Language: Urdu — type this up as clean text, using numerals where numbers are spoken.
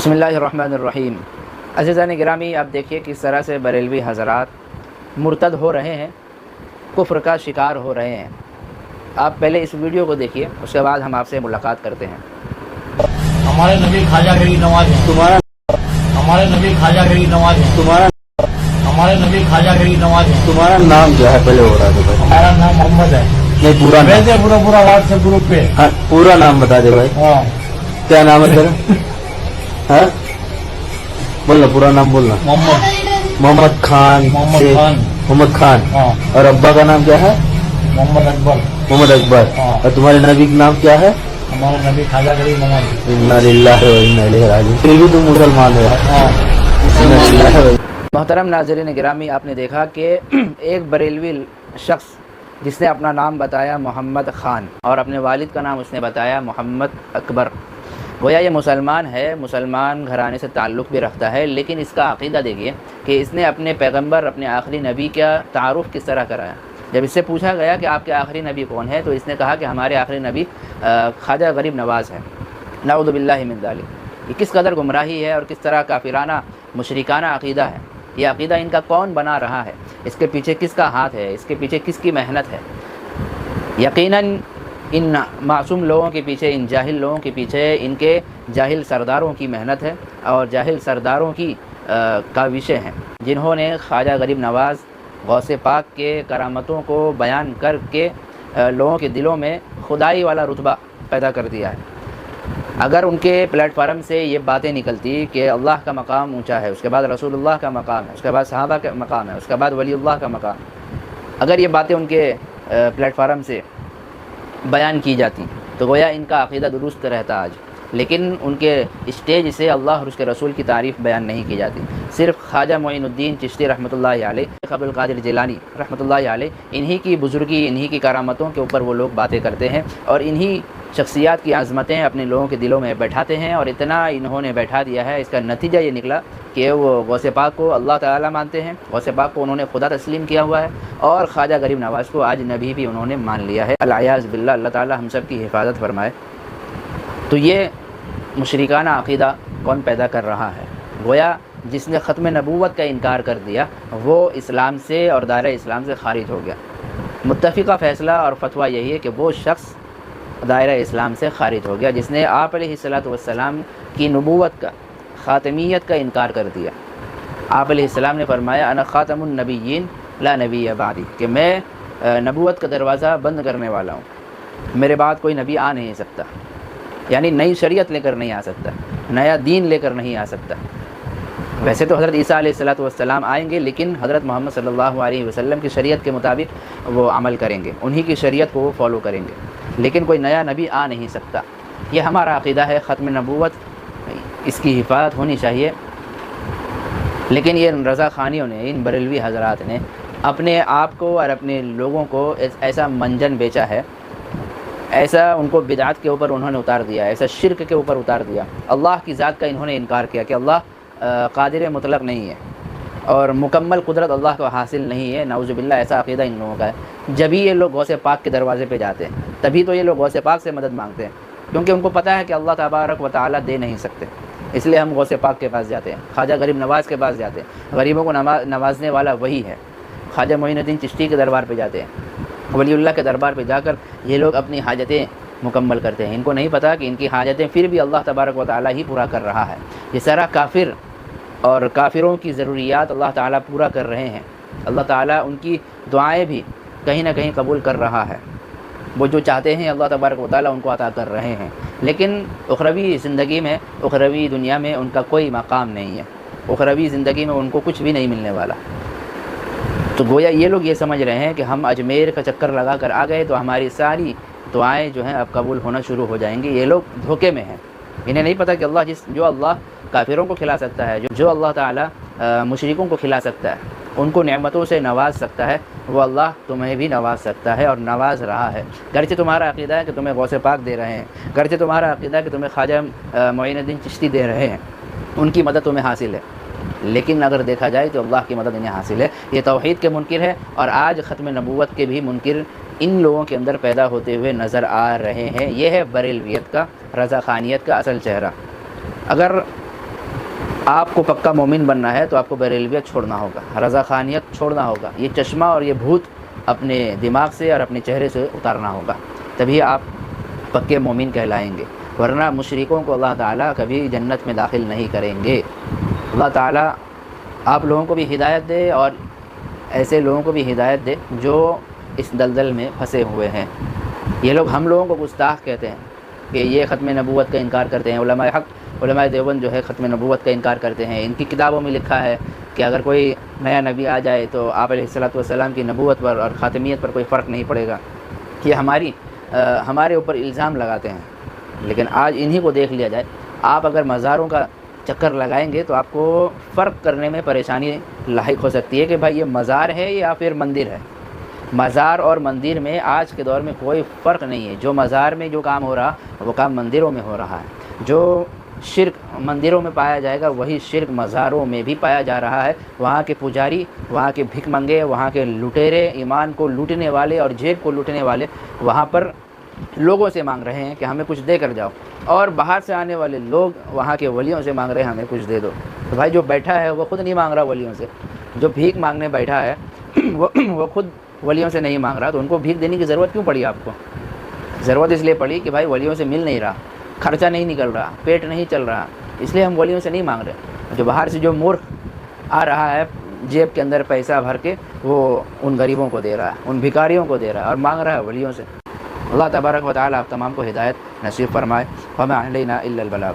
بسم اللہ الرحمن الرحیم۔ عزیزان گرامی، آپ دیکھیے کس طرح سے بریلوی حضرات مرتد ہو رہے ہیں، کفر کا شکار ہو رہے ہیں۔ آپ پہلے اس ویڈیو کو دیکھیے، اس کے بعد ہم آپ سے ملاقات کرتے ہیں۔ ہمارے نبی خواجہ غریب نواز ہیں تمہارا، ہمارے نبی خواجہ غریب نواز ہیں تمہارا، ہمارے نبی خواجہ غریب نواز ہیں تمہارا نام کیا ہے؟ پہلے ہو رہا ہے بھائی، ہمارا نام محمد ہے۔ نہیں پورا نام، ویسے پورا واٹس ایپ گروپ پہ ہاں پورا نام بتا دے بھائی، ہاں کیا نام ہے تیرا؟ ہاں بولنا، پورا نام بولنا۔ محمد خان، محمد خان، محمد خان، ہاں اور ابا کا نام کیا ہے؟ محمد اکبر، محمد اکبر، ہاں۔ اور تمہارے نبی کا نام کیا ہے؟ ہمارے نبی خواجہ غریب نواز ہیں۔ انا للہ و انا الیہ راجعون۔ پھر بھی تم مسلمان ہو؟ ہاں انا للہ و محترم ناظرین گرامی، آپ نے دیکھا کہ ایک بریلوی شخص جس نے اپنا نام بتایا محمد خان اور اپنے والد کا نام اس نے بتایا محمد اکبر، گویا یہ مسلمان ہے، مسلمان گھرانے سے تعلق بھی رکھتا ہے، لیکن اس کا عقیدہ دیکھیے کہ اس نے اپنے پیغمبر، اپنے آخری نبی کا تعارف کس طرح کرایا۔ جب اس سے پوچھا گیا کہ آپ کے آخری نبی کون ہے، تو اس نے کہا کہ ہمارے آخری نبی خواجہ غریب نواز ہے۔ نعوذ باللہ من ذالک۔ یہ کس قدر گمراہی ہے اور کس طرح کافرانہ مشرکانہ عقیدہ ہے۔ یہ عقیدہ ان کا کون بنا رہا ہے، اس کے پیچھے کس کا ہاتھ ہے، اس کے پیچھے کس کی محنت ہے۔ یقیناً ان معصوم لوگوں کے پیچھے، ان جاہل لوگوں کے پیچھے ان کے جاہل سرداروں کی محنت ہے اور جاہل سرداروں کی کاوشیں ہیں، جنہوں نے خواجہ غریب نواز غوث پاک کے کرامتوں کو بیان کر کے لوگوں کے دلوں میں خدائی والا رتبہ پیدا کر دیا ہے۔ اگر ان کے پلیٹ فارم سے یہ باتیں نکلتی کہ اللہ کا مقام اونچا ہے، اس کے بعد رسول اللہ کا مقام ہے، اس کے بعد صحابہ کا مقام ہے، اس کے بعد ولی اللہ کا مقام ہے، اگر یہ باتیں ان کے پلیٹ فارم سے بیان کی جاتی تو گویا ان کا عقیدہ درست رہتا آج، لیکن ان کے اسٹیج سے اللہ اور اس کے رسول کی تعریف بیان نہیں کی جاتی۔ صرف خواجہ معین الدین چشتی رحمۃ اللہ علیہ، عبد القادر جیلانی رحمۃ اللہ علیہ، انہی کی بزرگی، انہی کی کرامتوں کے اوپر وہ لوگ باتیں کرتے ہیں اور انہی شخصیات کی عظمتیں اپنے لوگوں کے دلوں میں بیٹھاتے ہیں، اور اتنا انہوں نے بیٹھا دیا ہے، اس کا نتیجہ یہ نکلا کہ وہ غوث پاک کو اللہ تعالیٰ مانتے ہیں، غوث پاک کو انہوں نے خدا تسلیم کیا ہوا ہے، اور خواجہ غریب نواز کو آج نبی بھی انہوں نے مان لیا ہے۔ العیاذ باللہ، اللہ تعالیٰ ہم سب کی حفاظت فرمائے۔ تو یہ مشرکانہ عقیدہ کون پیدا کر رہا ہے؟ گویا جس نے ختم نبوت کا انکار کر دیا وہ اسلام سے اور دائرہ اسلام سے خارج ہو گیا۔ متفقہ فیصلہ اور فتویٰ یہی ہے کہ وہ شخص دائرہ اسلام سے خارج ہو گیا جس نے آپ علیہ الصلاۃ والسلام کی نبوت کا، خاتمیت کا انکار کر دیا۔ آپ علیہ السلام نے فرمایا انا خاتم النبیین لا نبی بعدی، کہ میں نبوت کا دروازہ بند کرنے والا ہوں، میرے بعد کوئی نبی آ نہیں سکتا، یعنی نئی شریعت لے کر نہیں آ سکتا، نیا دین لے کر نہیں آ سکتا۔ ویسے تو حضرت عیسیٰ علیہ الصلاۃ والسلام آئیں گے، لیکن حضرت محمد صلی اللہ علیہ وسلم کی شریعت کے مطابق وہ عمل کریں گے، انہی کی شریعت کو وہ فالو کریں گے، لیکن کوئی نیا نبی آ نہیں سکتا۔ یہ ہمارا عقیدہ ہے، ختم نبوت اس کی حفاظت ہونی چاہیے، لیکن یہ رضا خانیوں نے، ان بریلوی حضرات نے اپنے آپ کو اور اپنے لوگوں کو ایسا منجن بیچا ہے، ایسا ان کو بدعت کے اوپر انہوں نے اتار دیا، ایسا شرک کے اوپر اتار دیا۔ اللہ کی ذات کا انہوں نے انکار کیا کہ اللہ قادر مطلق نہیں ہے اور مکمل قدرت اللہ کو حاصل نہیں ہے۔ نعوذ باللہ، ایسا عقیدہ ان لوگوں کا ہے۔ جب ہی یہ لوگ غوث پاک کے دروازے پہ جاتے ہیں تبھی تو یہ لوگ غوث پاک سے مدد مانگتے ہیں، کیونکہ ان کو پتہ ہے کہ اللہ تبارک و تعالیٰ دے نہیں سکتے، اس لیے ہم غوث پاک کے پاس جاتے ہیں، خواجہ غریب نواز کے پاس جاتے ہیں، غریبوں کو نوازنے والا وہی ہے۔ خواجہ معین الدین چشتی کے دربار پہ جاتے ہیں، ولی اللہ کے دربار پہ جا کر یہ لوگ اپنی حاجتیں مکمل کرتے ہیں۔ ان کو نہیں پتہ کہ ان کی حاجتیں پھر بھی اللہ تبارک و تعالیٰ ہی پورا کر رہا ہے۔ یہ سارا کافر اور کافروں کی ضروریات اللہ تعالیٰ پورا کر رہے ہیں، اللہ تعالیٰ ان کی دعائیں بھی کہیں نہ کہیں قبول کر رہا ہے، وہ جو چاہتے ہیں اللہ تبارک و تعالیٰ ان کو عطا کر رہے ہیں، لیکن اخروی زندگی میں، اخروی دنیا میں ان کا کوئی مقام نہیں ہے، اخروی زندگی میں ان کو کچھ بھی نہیں ملنے والا۔ تو گویا یہ لوگ یہ سمجھ رہے ہیں کہ ہم اجمیر کا چکر لگا کر آ گئے تو ہماری ساری دعائیں جو ہیں اب قبول ہونا شروع ہو جائیں گی۔ یہ لوگ دھوکے میں ہیں، انہیں نہیں پتہ کہ اللہ جو اللہ کافروں کو کھلا سکتا ہے، جو اللہ تعالیٰ مشرکوں کو کھلا سکتا ہے، ان کو نعمتوں سے نواز سکتا ہے، وہ اللہ تمہیں بھی نواز سکتا ہے اور نواز رہا ہے۔ گرچہ تمہارا عقیدہ ہے کہ تمہیں غوث پاک دے رہے ہیں، گرچہ تمہارا عقیدہ ہے کہ تمہیں خواجہ معین الدین چشتی دے رہے ہیں، ان کی مدد تمہیں حاصل ہے، لیکن اگر دیکھا جائے تو اللہ کی مدد انہیں حاصل ہے۔ یہ توحید کے منکر ہے، اور آج ختم نبوت کے بھی منکر ان لوگوں کے اندر پیدا ہوتے ہوئے نظر آ رہے ہیں۔ یہ ہے بریلویت کا، رضا خانیت کا اصل چہرہ۔ اگر آپ کو پکا مومن بننا ہے تو آپ کو بریلویت چھوڑنا ہوگا، رضا خانیت چھوڑنا ہوگا، یہ چشمہ اور یہ بھوت اپنے دماغ سے اور اپنے چہرے سے اتارنا ہوگا، تبھی آپ پکے مومن کہلائیں گے، ورنہ مشرکوں کو اللہ تعالیٰ کبھی جنت میں داخل نہیں کریں گے۔ اللہ تعالیٰ آپ لوگوں کو بھی ہدایت دے اور ایسے لوگوں کو بھی ہدایت دے جو اس دلدل میں پھنسے ہوئے ہیں۔ یہ لوگ ہم لوگوں کو گستاخ کہتے ہیں کہ یہ ختم نبوت کا انکار کرتے ہیں، علماء حق، علماء دیوبند جو ہے ختم نبوت کا انکار کرتے ہیں۔ ان کی کتابوں میں لکھا ہے کہ اگر کوئی نیا نبی آ جائے تو آپ علیہ الصلوۃ والسلام کی نبوت پر اور خاتمیت پر کوئی فرق نہیں پڑے گا۔ یہ ہمارے اوپر الزام لگاتے ہیں، لیکن آج انہی کو دیکھ لیا جائے۔ آپ اگر مزاروں کا چکر لگائیں گے تو آپ کو فرق کرنے میں پریشانی لاحق ہو سکتی ہے کہ بھائی یہ مزار ہے یا پھر مندر ہے۔ مزار اور مندر میں آج کے دور میں کوئی فرق نہیں ہے۔ جو مزار میں جو کام ہو رہا وہ کام مندروں میں ہو رہا ہے۔ جو شرک مندروں میں پایا جائے گا وہی شرک مزاروں میں بھی پایا جا رہا ہے۔ وہاں کے پجاری، وہاں کے بھک منگے، وہاں کے لٹیرے، ایمان کو لوٹنے والے اور جیب کو لوٹنے والے وہاں پر لوگوں سے مانگ رہے ہیں کہ ہمیں کچھ دے کر جاؤ، اور باہر سے آنے والے لوگ وہاں کے ولیوں سے مانگ رہے ہیں ہمیں کچھ دے دو۔ تو بھائی جو بیٹھا ہے وہ خود نہیں مانگ رہا ولیوں سے، جو بھیک مانگنے بیٹھا ہے وہ خود ولیوں سے نہیں مانگ رہا، تو ان کو بھیک دینے کی ضرورت کیوں پڑی آپ کو؟ ضرورت اس لیے پڑی کہ بھائی ولیوں سے مل نہیں رہا، خرچہ نہیں نکل رہا، پیٹ نہیں چل رہا، اس لیے ہم ولیوں سے نہیں مانگ رہے۔ جو باہر سے جو مورخ آ رہا ہے جیب کے اندر پیسہ بھر کے، وہ ان غریبوں کو دے رہا ہے، ان بھکاریوں کو دے رہا ہے اور مانگ رہا ہے ولیوں سے۔ اللہ تبارک و تعالیٰ آپ تمام کو ہدایت نصیب فرمائے۔ وما علینا الا البلاغ۔